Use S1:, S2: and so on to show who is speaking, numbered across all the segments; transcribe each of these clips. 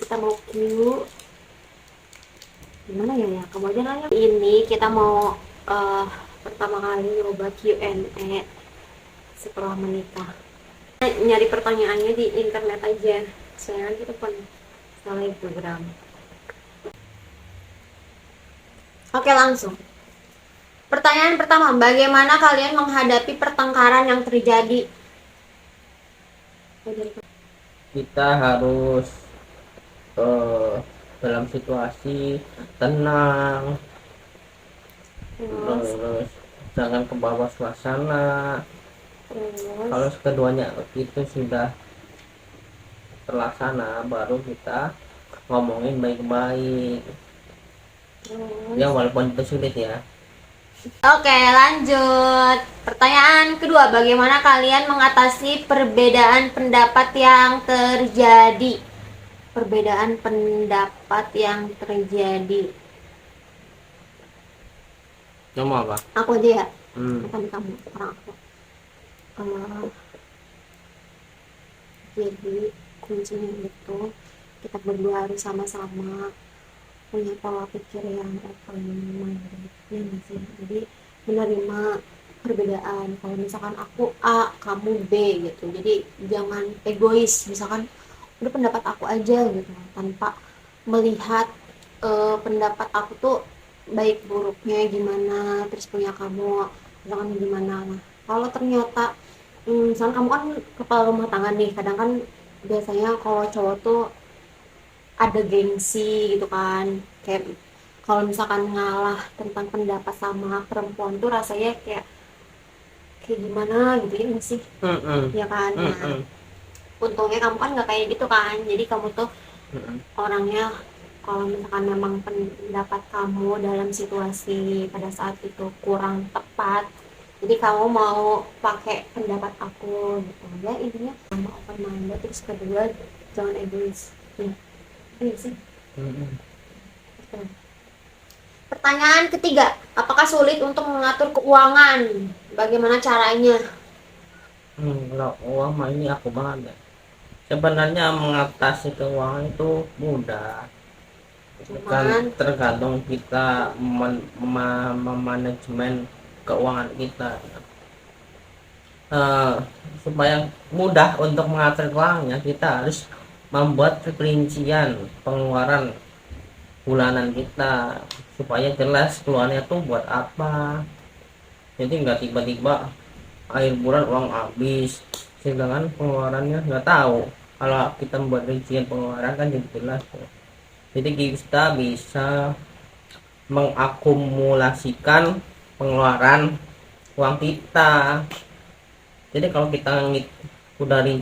S1: kita mau gimana ya, kamu aja nanya. Ini kita mau pertama kali nyoba Q&A setelah menikah. Nyari pertanyaannya di internet aja, soalnya kita pun selebgram. Oke, langsung. Pertanyaan pertama, bagaimana kalian menghadapi pertengkaran yang terjadi?
S2: Kita harus dalam situasi tenang,
S1: Terus,
S2: terus jangan ke bawah suasana. Kalau
S1: terus,
S2: keduanya itu sudah terlaksana, baru kita ngomongin baik-baik. Ya
S1: terus.
S2: walaupun itu sulit ya.
S1: Oke, lanjut. Pertanyaan kedua, bagaimana kalian mengatasi perbedaan pendapat yang terjadi? Perbedaan pendapat yang terjadi.
S2: Kamu apa?
S1: Aku aja ya.
S2: Hmm.
S1: Bukan kamu, orang aku. Eh, jadi kuncinya itu kita berdua harus sama-sama punya pola pikir yang open minded, ya nggak sih? Jadi menerima perbedaan. Kalau misalkan aku A, kamu B gitu. Jadi jangan egois. Misalkan udah pendapat aku aja gitu, tanpa melihat pendapat aku tuh baik buruknya gimana, terus punya kamu misalkan gimana. Nah, kalau ternyata misalkan kamu kan kepala rumah tangga nih, kadang kan biasanya kalau cowok tuh ada gengsi gitu kan, kayak kalau misalkan ngalah tentang pendapat sama perempuan tuh rasanya kayak kayak gimana gitu ya nggak sih,
S2: Mm-mm.
S1: ya kan. Nah,
S2: Mm-mm.
S1: untungnya kamu kan nggak kayak gitu kan, jadi kamu tuh
S2: Mm-mm.
S1: orangnya kalau misalkan memang pendapat kamu dalam situasi pada saat itu kurang tepat, jadi kamu mau pakai pendapat aku gitu ya, intinya sama open minded. Terus kedua, jangan egois ya, ini sih.
S2: Mm-mm.
S1: Pertanyaan ketiga, apakah sulit untuk mengatur keuangan? Bagaimana caranya?
S2: Kalau uang mah ini aku banget ya. Sebenarnya mengatasi keuangan itu mudah, kan
S1: Cuman
S2: tergantung kita memanajemen keuangan kita. Eh, supaya mudah untuk mengatur keuangannya, kita harus membuat perincian pengeluaran bulanan kita supaya jelas keluarnya tuh buat apa. Jadi nggak tiba-tiba akhir bulan uang habis sedangkan pengeluarannya nggak tahu. Kalau kita membuat rincian pengeluaran kan jadi jelas ya. Jadi kita bisa mengakumulasikan pengeluaran uang kita. Jadi kalau kita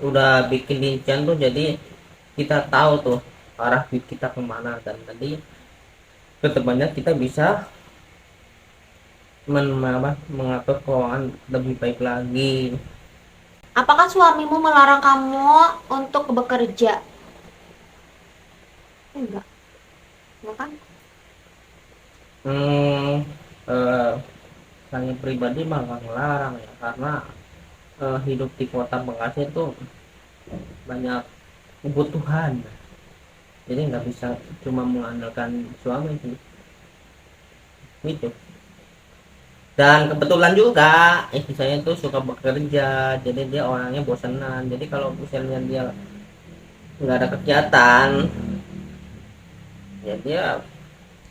S2: udah bikin rincian tuh, jadi kita tahu tuh arah duit kita kemana, dan tadi kedepannya kita bisa mengatur keuangan lebih baik lagi.
S1: apakah suamimu melarang kamu untuk bekerja? Enggak, enggak kan?
S2: Hmm, eh, saya pribadi mah nggak ngelarang ya, karena hidup di kota Bekasi itu banyak kebutuhan, jadi nggak bisa cuma mengandalkan suami sih gitu. Dan kebetulan juga istri saya tuh suka bekerja, jadi dia orangnya bosenan. Jadi kalau misalnya dia nggak ada kegiatan, ya dia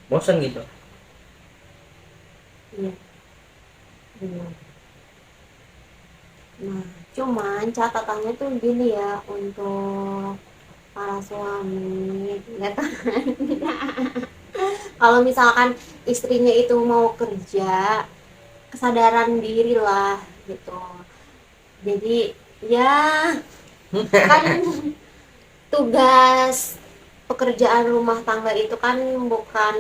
S2: bosen gitu.
S1: Iya, benar. Nah, cuman catatannya tuh gini ya, untuk para suami, ya kan? Kalau misalkan istrinya itu mau kerja, kesadaran diri lah gitu. Jadi ya kan, tugas pekerjaan rumah tangga itu kan bukan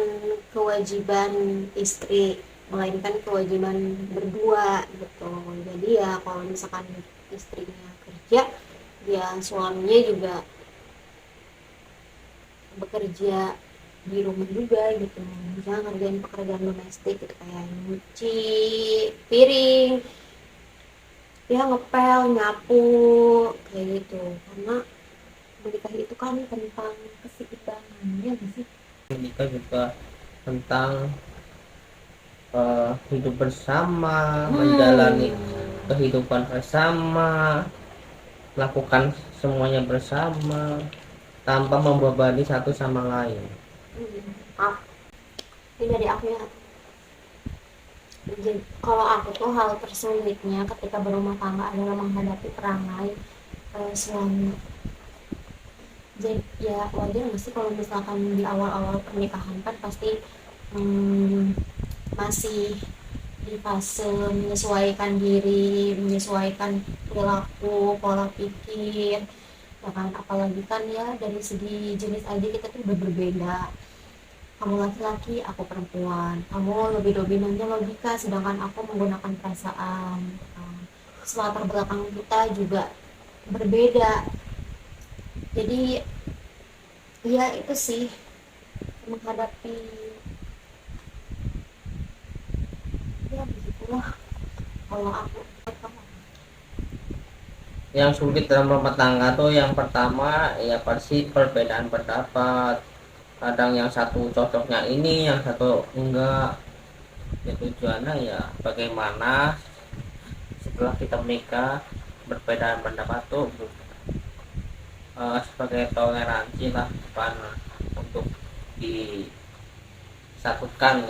S1: kewajiban istri, melainkan kewajiban berdua gitu. Jadi ya kalau misalkan istrinya kerja, ya suaminya juga bekerja di rumah juga gitu. Misalnya ngerjain pekerjaan domestik gitu, kayak nyuci piring, ya ngepel, nyapu, kayak gitu. Karena menikah itu kan tentang keseimbangan, ya nggak sih?
S2: Menikah juga tentang hidup bersama, menjalani
S1: Hmm,
S2: kehidupan bersama, melakukan semuanya bersama tanpa membebani satu sama lain.
S1: maaf, ini dari aku ya. Jadi, kalau aku tuh hal tersulitnya ketika berumah tangga adalah menghadapi perangai suami. Jadi ya wajar nggak sih kalau misalkan di awal-awal pernikahan kan pasti hmm, masih di fase menyesuaikan diri, menyesuaikan perilaku, pola pikir, ya kan? Apalagi kan ya dari segi jenis aja kita tuh udah berbeda. Kamu laki-laki, aku perempuan. Kamu lebih dominannya logika, sedangkan aku menggunakan perasaan. Terus latar belakang kita juga berbeda. Jadi ya itu sih menghadapi, ya begitulah kalau aku.
S2: Yang sulit dalam rumah tangga tuh yang pertama ya pasti perbedaan pendapat. Kadang yang satu cocoknya ini, yang satu enggak. Ya tujuannya ya bagaimana setelah kita menikah berbedaan pendapat tuh sebagai toleransi lah, bukan untuk disatukan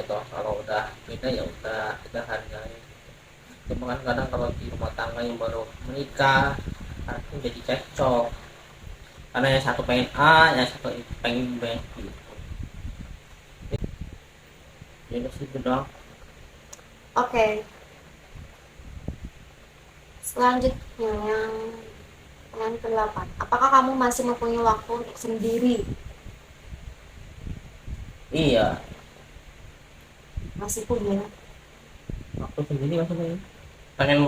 S2: gitu. Kalau udah beda ya udah kita hargai. Cuma kan kadang kalau di rumah tangga yang baru menikah itu jadi cekcok karena yang satu pengen A, yang satu pengen B gitu. Jadi situ doang.
S1: Oke, selanjutnya yang ke-8. Apakah kamu masih mempunyai waktu untuk sendiri?
S2: Iya,
S1: Masih punya.
S2: aku sendiri maksudnya pengen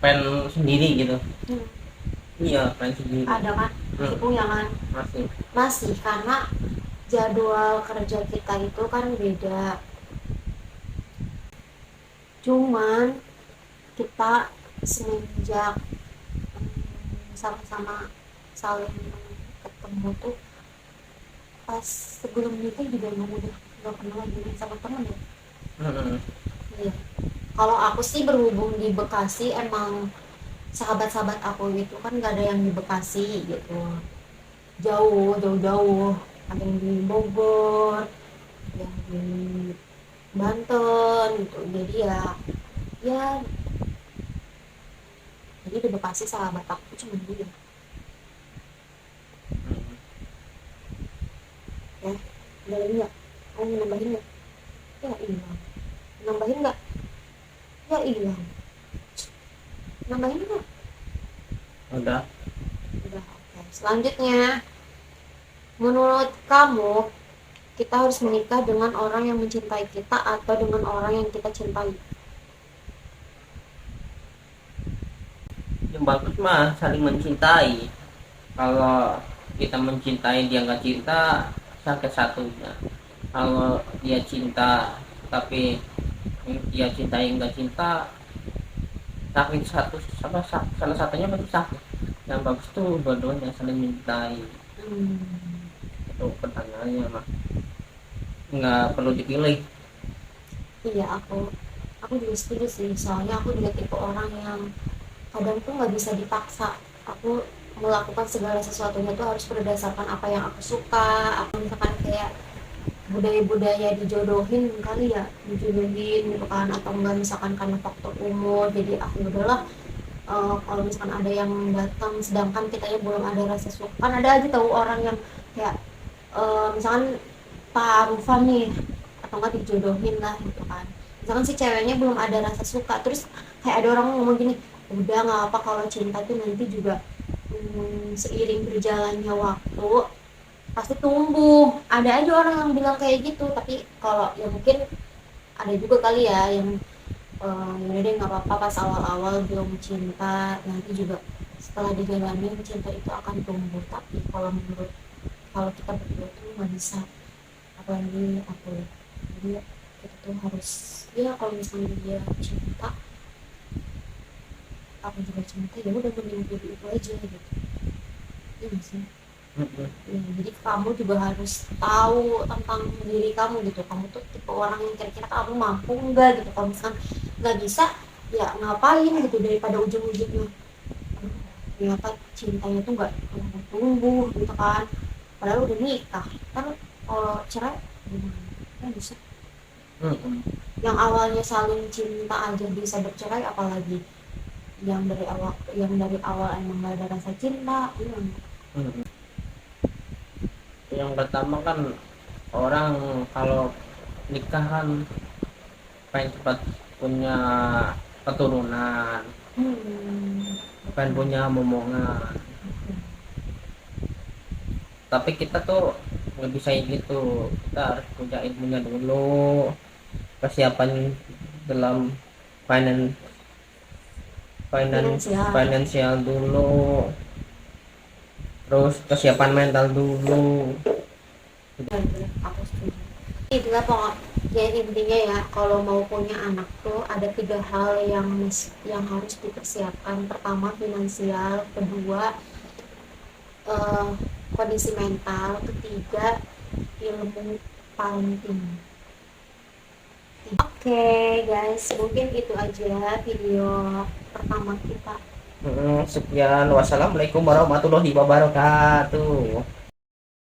S2: pengen sendiri gitu.
S1: Hmm,
S2: Iya, pengen sendiri.
S1: ada kan? Masih punya kan?
S2: Masih.
S1: Masih, karena jadwal kerja kita itu kan beda. Cuman kita semenjak sama-sama saling ketemu tuh pas sebelum nikah juga emang udah gak pernah lagi main sama temen ya.
S2: Mm-mm.
S1: Iya. Kalau aku sih berhubung di Bekasi, emang sahabat-sahabat aku gitu kan gak ada yang di Bekasi gitu, jauh jauh jauh, ada yang di Bogor, ada yang di Banten gitu. Jadi ya, ya jadi di Bekasi sahabat aku cuma dia ya. Ada lagi nggak? Kamu mau nambahin nggak? Ya hilang. Nambahin nggak? Ya hilang. Nambahin nggak?
S2: Udah.
S1: Udah, oke. Selanjutnya, menurut kamu kita harus menikah dengan orang yang mencintai kita atau dengan orang yang kita cintai?
S2: Yang bagus mah saling mencintai. Kalau kita mencintai dia nggak cinta, sakit satunya. Kalau dia cinta tapi dia cintai nggak cinta, sakit satu, salah satunya pasti sakit. Yang bagus tuh dua-duanya saling mencintai.
S1: Hmm,
S2: Itu pertanyaannya mah nggak perlu dipilih.
S1: iya, aku juga setuju sih. Soalnya aku juga tipe orang yang kadang tuh nggak bisa dipaksa. Aku melakukan segala sesuatunya tuh harus berdasarkan apa yang aku suka. Aku misalkan kayak budaya-budaya dijodohin kali ya, dijodohin gitu kan, atau enggak misalkan karena faktor umur, jadi ya udahlah. Kalau misalkan ada yang datang sedangkan kitanya belum ada rasa suka, kan ada aja tahu orang yang kayak misalkan paruhan nih, atau enggak dijodohin lah gitu kan, misalkan si ceweknya belum ada rasa suka, terus kayak ada orang ngomong gini, udah nggak apa, kalau cinta tuh nanti juga seiring berjalannya waktu pasti tumbuh. Ada aja orang yang bilang kayak gitu, tapi kalau ya mungkin ada juga kali ya yang yaudah deh nggak apa-apa, pas awal-awal belum cinta, nanti juga setelah dijalanin cinta itu akan tumbuh. Tapi kalau kita berdua tuh nggak bisa, apalagi aku ya, jadi kita tuh harus, ya kalau misalnya dia cinta, aku juga cinta, ya udah mending dulu itu aja gitu, ya nggak sih?
S2: Mm-mm.
S1: Ya, jadi kamu juga harus tahu tentang diri kamu gitu, kamu tuh tipe orang yang kira-kira kamu mampu enggak gitu. Kalau misalkan nggak bisa, ya ngapain gitu, daripada ujung-ujungnya aduh, ternyata cintanya tuh nggak tumbuh gitu kan, padahal udah nikah kan. Kalau cerai gimana kan bisa.
S2: Mm-mm.
S1: Yang awalnya saling cinta aja bisa bercerai, apalagi yang dari awal emang gak ada rasa cinta,
S2: Mm-mm. Yang pertama kan orang kalau nikah kan pengen cepat punya keturunan, pengen
S1: betul.
S2: punya momongan. Tapi kita tuh nggak bisa gitu, kita harus punya ilmunya dulu, kesiapan dalam finance finance
S1: Finansial.
S2: finansial dulu, terus kesiapan mental dulu.
S1: Benar, aku setuju. Itulah pokok, ya intinya ya, kalau mau punya anak tuh ada 3 hal yang harus dipersiapkan. Pertama finansial, kedua eh, kondisi mental, ketiga ilmu paling tinggi. Oke guys, mungkin itu aja video pertama kita.
S2: Sekian, wassalamualaikum warahmatullahi wabarakatuh.